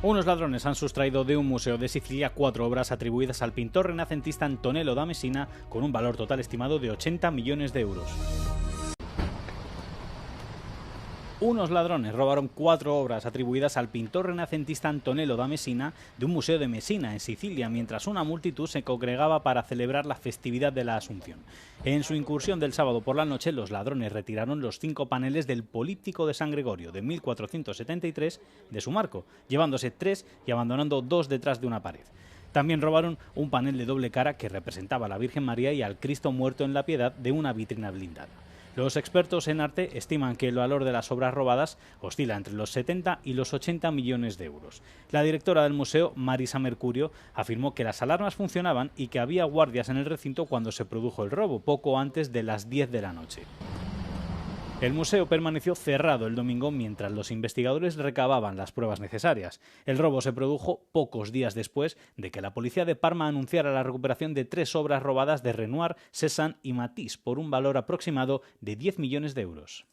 Unos ladrones han sustraído de un museo de Sicilia 4 obras atribuidas al pintor renacentista Antonello da Messina con un valor total estimado de 80 millones de euros. Unos ladrones robaron 4 obras atribuidas al pintor renacentista Antonello da Messina de un museo de Messina, en Sicilia, mientras una multitud se congregaba para celebrar la festividad de la Asunción. En su incursión del sábado por la noche, los ladrones retiraron los 5 paneles del Políptico de San Gregorio de 1473 de su marco, llevándose 3 y abandonando 2 detrás de una pared. También robaron un panel de doble cara que representaba a la Virgen María y al Cristo muerto en la Piedad de una vitrina blindada. Los expertos en arte estiman que el valor de las obras robadas oscila entre los 70 y los 80 millones de euros. La directora del museo, Marisa Mercurio, afirmó que las alarmas funcionaban y que había guardias en el recinto cuando se produjo el robo, poco antes de las 10 de la noche. El museo permaneció cerrado el domingo mientras los investigadores recababan las pruebas necesarias. El robo se produjo pocos días después de que la policía de Parma anunciara la recuperación de 3 obras robadas de Renoir, Cézanne y Matisse por un valor aproximado de 10 millones de euros.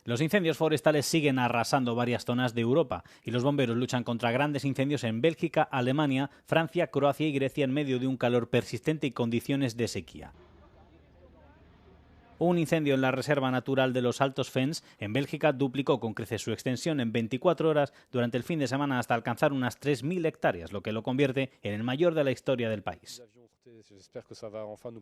Los incendios forestales siguen arrasando varias zonas de Europa y los bomberos luchan contra grandes incendios en Bélgica, Alemania, Francia, Croacia y Grecia en medio de un calor persistente y condiciones de sequía. Un incendio en la Reserva Natural de los Altos Fens, en Bélgica, duplicó con creces su extensión en 24 horas durante el fin de semana hasta alcanzar unas 3.000 hectáreas, lo que lo convierte en el mayor de la historia del país.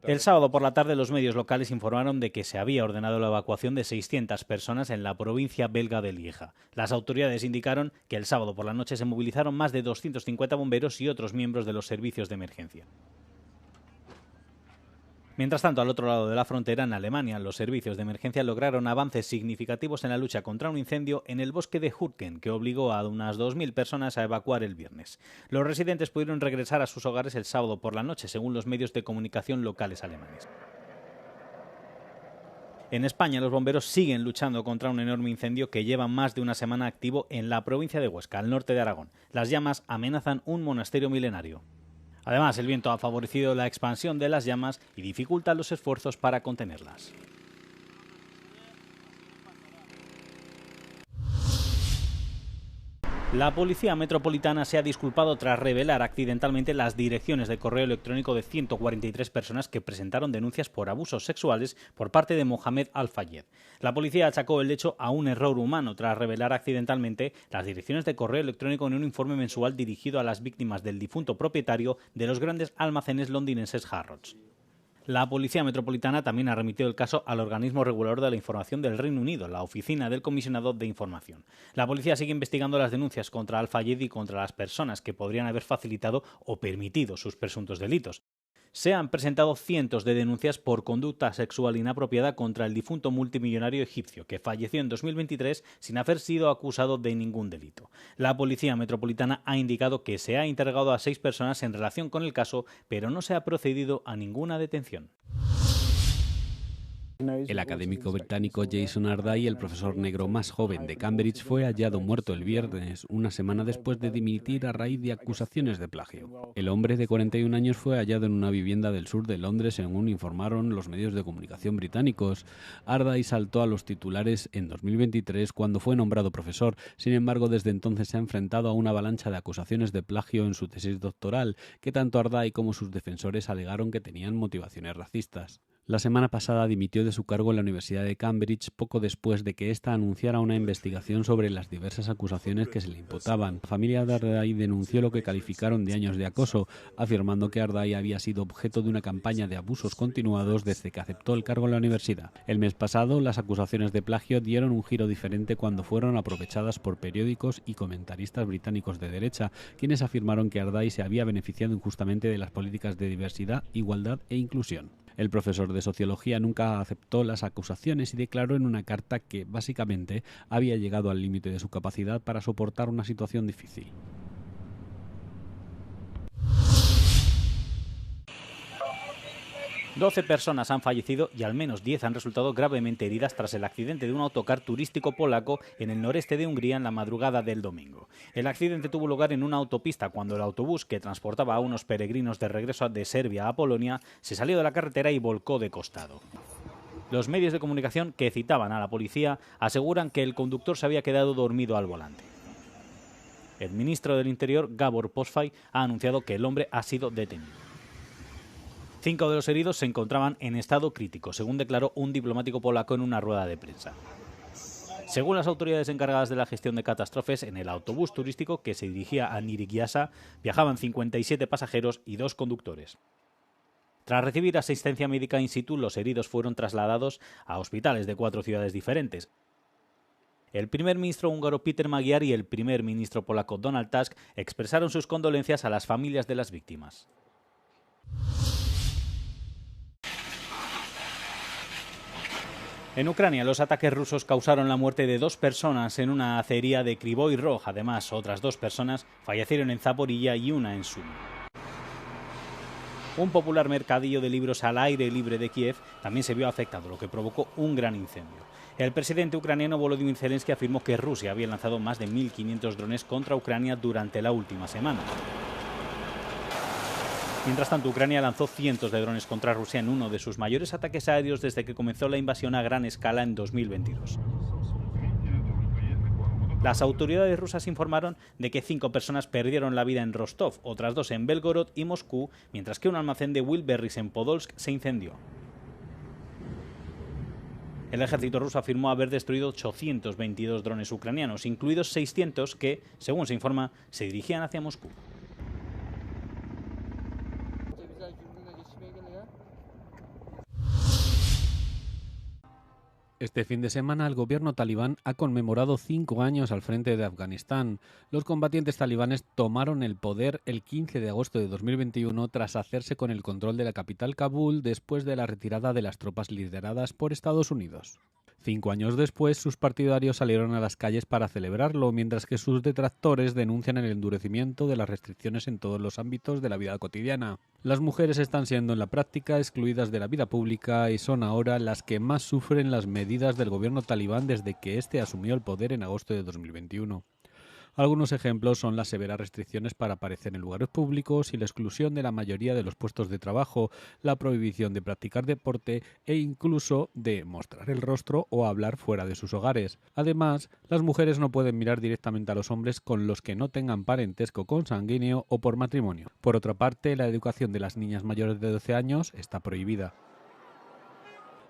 El sábado por la tarde los medios locales informaron de que se había ordenado la evacuación de 600 personas en la provincia belga de Lieja. Las autoridades indicaron que el sábado por la noche se movilizaron más de 250 bomberos y otros miembros de los servicios de emergencia. Mientras tanto, al otro lado de la frontera, en Alemania, los servicios de emergencia lograron avances significativos en la lucha contra un incendio en el bosque de Hürtgen, que obligó a unas 2.000 personas a evacuar el viernes. Los residentes pudieron regresar a sus hogares el sábado por la noche, según los medios de comunicación locales alemanes. En España, los bomberos siguen luchando contra un enorme incendio que lleva más de una semana activo en la provincia de Huesca, al norte de Aragón. Las llamas amenazan un monasterio milenario. Además, el viento ha favorecido la expansión de las llamas y dificulta los esfuerzos para contenerlas. La Policía Metropolitana se ha disculpado tras revelar accidentalmente las direcciones de correo electrónico de 143 personas que presentaron denuncias por abusos sexuales por parte de Mohamed Al-Fayed. La policía achacó el hecho a un error humano tras revelar accidentalmente las direcciones de correo electrónico en un informe mensual dirigido a las víctimas del difunto propietario de los grandes almacenes londinenses Harrods. La Policía Metropolitana también ha remitido el caso al organismo regulador de la información del Reino Unido, la Oficina del Comisionado de Información. La policía sigue investigando las denuncias contra Al-Fayed y contra las personas que podrían haber facilitado o permitido sus presuntos delitos. Se han presentado cientos de denuncias por conducta sexual inapropiada contra el difunto multimillonario egipcio, que falleció en 2023 sin haber sido acusado de ningún delito. La Policía Metropolitana ha indicado que se ha interrogado a 6 personas en relación con el caso, pero no se ha procedido a ninguna detención. El académico británico Jason Ardight, el profesor negro más joven de Cambridge, fue hallado muerto el viernes, una semana después de dimitir a raíz de acusaciones de plagio. El hombre de 41 años fue hallado en una vivienda del sur de Londres, según informaron los medios de comunicación británicos. Ardight saltó a los titulares en 2023 cuando fue nombrado profesor. Sin embargo, desde entonces se ha enfrentado a una avalancha de acusaciones de plagio en su tesis doctoral, que tanto Ardight como sus defensores alegaron que tenían motivaciones racistas. La semana pasada dimitió de su cargo en la Universidad de Cambridge poco después de que ésta anunciara una investigación sobre las diversas acusaciones que se le imputaban. La familia de Ardight denunció lo que calificaron de años de acoso, afirmando que Ardight había sido objeto de una campaña de abusos continuados desde que aceptó el cargo en la universidad. El mes pasado, las acusaciones de plagio dieron un giro diferente cuando fueron aprovechadas por periódicos y comentaristas británicos de derecha, quienes afirmaron que Ardight se había beneficiado injustamente de las políticas de diversidad, igualdad e inclusión. El profesor de sociología nunca aceptó las acusaciones y declaró en una carta que, básicamente, había llegado al límite de su capacidad para soportar una situación difícil. $12 personas han fallecido y al menos 10 han resultado gravemente heridas tras el accidente de un autocar turístico polaco en el noreste de Hungría en la madrugada del domingo. El accidente tuvo lugar en una autopista cuando el autobús que transportaba a unos peregrinos de regreso de Serbia a Polonia se salió de la carretera y volcó de costado. Los medios de comunicación que citaban a la policía aseguran que el conductor se había quedado dormido al volante. El ministro del Interior, Gábor Poszfaj, ha anunciado que el hombre ha sido detenido. 5 de los heridos se encontraban en estado crítico, según declaró un diplomático polaco en una rueda de prensa. Según las autoridades encargadas de la gestión de catástrofes, en el autobús turístico que se dirigía a Nyíregyáza viajaban 57 pasajeros y 2 conductores. Tras recibir asistencia médica in situ, los heridos fueron trasladados a hospitales de 4 ciudades diferentes. El primer ministro húngaro Péter Magyar y el primer ministro polaco Donald Tusk expresaron sus condolencias a las familias de las víctimas. En Ucrania, los ataques rusos causaron la muerte de 2 personas en una acería de Kryvyi Rog. Además, otras 2 personas fallecieron en Zaporilla y una en Sumi. Un popular mercadillo de libros al aire libre de Kiev también se vio afectado, lo que provocó un gran incendio. El presidente ucraniano Volodymyr Zelensky afirmó que Rusia había lanzado más de 1.500 drones contra Ucrania durante la última semana. Mientras tanto, Ucrania lanzó cientos de drones contra Rusia en uno de sus mayores ataques aéreos desde que comenzó la invasión a gran escala en 2022. Las autoridades rusas informaron de que 5 personas perdieron la vida en Rostov, otras 2 en Belgorod y Moscú, mientras que un almacén de Wilberries en Podolsk se incendió. El ejército ruso afirmó haber destruido 822 drones ucranianos, incluidos 600 que, según se informa, se dirigían hacia Moscú. Este fin de semana el gobierno talibán ha conmemorado 5 años al frente de Afganistán. Los combatientes talibanes tomaron el poder el 15 de agosto de 2021 tras hacerse con el control de la capital Kabul después de la retirada de las tropas lideradas por Estados Unidos. 5 años después, sus partidarios salieron a las calles para celebrarlo, mientras que sus detractores denuncian el endurecimiento de las restricciones en todos los ámbitos de la vida cotidiana. Las mujeres están siendo en la práctica excluidas de la vida pública y son ahora las que más sufren las medidas del gobierno talibán desde que éste asumió el poder en agosto de 2021. Algunos ejemplos son las severas restricciones para aparecer en lugares públicos y la exclusión de la mayoría de los puestos de trabajo, la prohibición de practicar deporte e incluso de mostrar el rostro o hablar fuera de sus hogares. Además, las mujeres no pueden mirar directamente a los hombres con los que no tengan parentesco consanguíneo o por matrimonio. Por otra parte, la educación de las niñas mayores de 12 años está prohibida.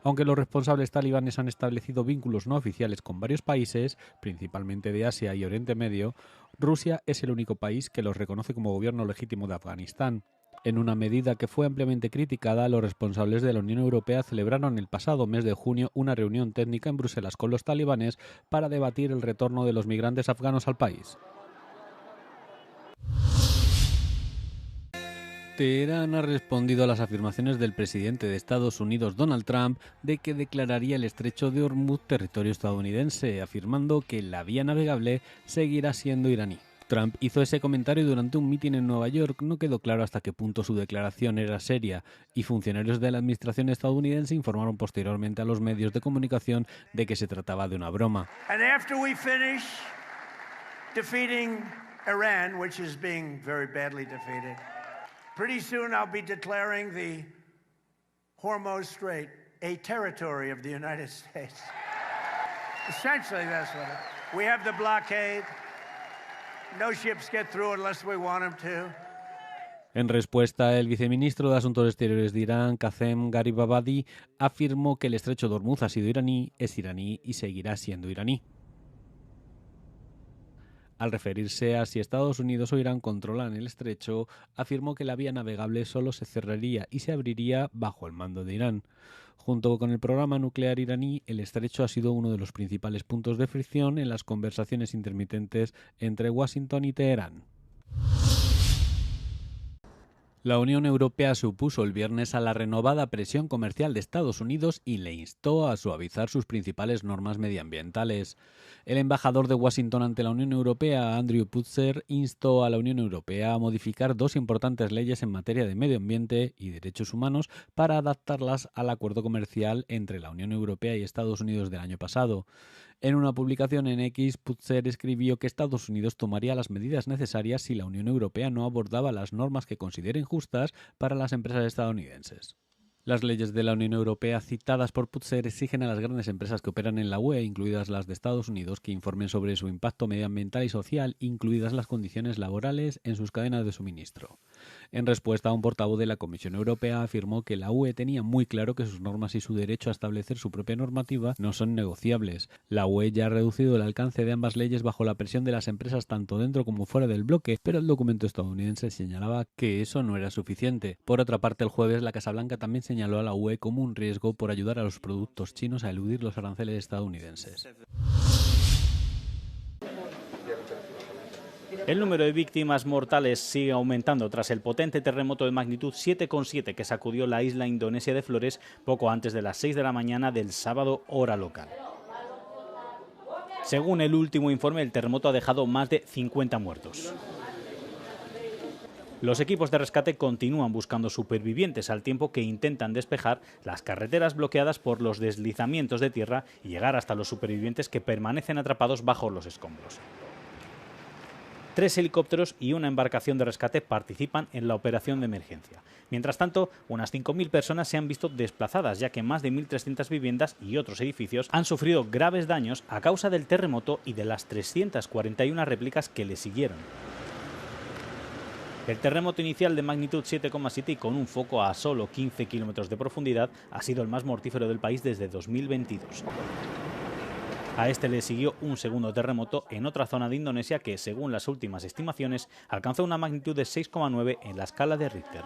Aunque los responsables talibanes han establecido vínculos no oficiales con varios países, principalmente de Asia y Oriente Medio, Rusia es el único país que los reconoce como gobierno legítimo de Afganistán. En una medida que fue ampliamente criticada, los responsables de la Unión Europea celebraron el pasado mes de junio una reunión técnica en Bruselas con los talibanes para debatir el retorno de los migrantes afganos al país. Teherán ha respondido a las afirmaciones del presidente de Estados Unidos, Donald Trump, de que declararía el estrecho de Hormuz territorio estadounidense, afirmando que la vía navegable seguirá siendo iraní. Trump hizo ese comentario durante un mitin en Nueva York. No quedó claro hasta qué punto su declaración era seria, y funcionarios de la administración estadounidense informaron posteriormente a los medios de comunicación de que se trataba de una broma. And after we finish defeating Iran, which is being very badly defeated, pretty soon I'll be declaring the Hormuz Strait a territory of the United States. Essentially, that's what it is. We have the blockade. No ships get through unless we want them to. En respuesta, el viceministro de Asuntos Exteriores de Irán, Qasem Gharibabadi, afirmó que el estrecho de Hormuz ha sido iraní, es iraní y seguirá siendo iraní. Al referirse a si Estados Unidos o Irán controlan el estrecho, afirmó que la vía navegable solo se cerraría y se abriría bajo el mando de Irán. Junto con el programa nuclear iraní, el estrecho ha sido uno de los principales puntos de fricción en las conversaciones intermitentes entre Washington y Teherán. La Unión Europea se opuso el viernes a la renovada presión comercial de Estados Unidos y le instó a suavizar sus principales normas medioambientales. El embajador de Washington ante la Unión Europea, Andrew Putzer, instó a la Unión Europea a modificar 2 importantes leyes en materia de medio ambiente y derechos humanos para adaptarlas al acuerdo comercial entre la Unión Europea y Estados Unidos del año pasado. En una publicación en X, Putzer escribió que Estados Unidos tomaría las medidas necesarias si la Unión Europea no abordaba las normas que consideren justas para las empresas estadounidenses. Las leyes de la Unión Europea citadas por Putzer exigen a las grandes empresas que operan en la UE, incluidas las de Estados Unidos, que informen sobre su impacto medioambiental y social, incluidas las condiciones laborales en sus cadenas de suministro. En respuesta, un portavoz de la Comisión Europea afirmó que la UE tenía muy claro que sus normas y su derecho a establecer su propia normativa no son negociables. La UE ya ha reducido el alcance de ambas leyes bajo la presión de las empresas tanto dentro como fuera del bloque, pero el documento estadounidense señalaba que eso no era suficiente. Por otra parte, el jueves la Casa Blanca también señaló a la UE como un riesgo por ayudar a los productos chinos a eludir los aranceles estadounidenses. El número de víctimas mortales sigue aumentando tras el potente terremoto de magnitud 7,7 que sacudió la isla indonesia de Flores poco antes de las 6 de la mañana del sábado, hora local. Según el último informe, el terremoto ha dejado más de 50 muertos. Los equipos de rescate continúan buscando supervivientes al tiempo que intentan despejar las carreteras bloqueadas por los deslizamientos de tierra y llegar hasta los supervivientes que permanecen atrapados bajo los escombros. 3 helicópteros y una embarcación de rescate participan en la operación de emergencia. Mientras tanto, unas 5.000 personas se han visto desplazadas, ya que más de 1.300 viviendas y otros edificios han sufrido graves daños a causa del terremoto y de las 341 réplicas que le siguieron. El terremoto inicial de magnitud 7,7 y con un foco a solo 15 kilómetros de profundidad ha sido el más mortífero del país desde 2022. A este le siguió un segundo terremoto en otra zona de Indonesia que, según las últimas estimaciones, alcanzó una magnitud de 6,9 en la escala de Richter.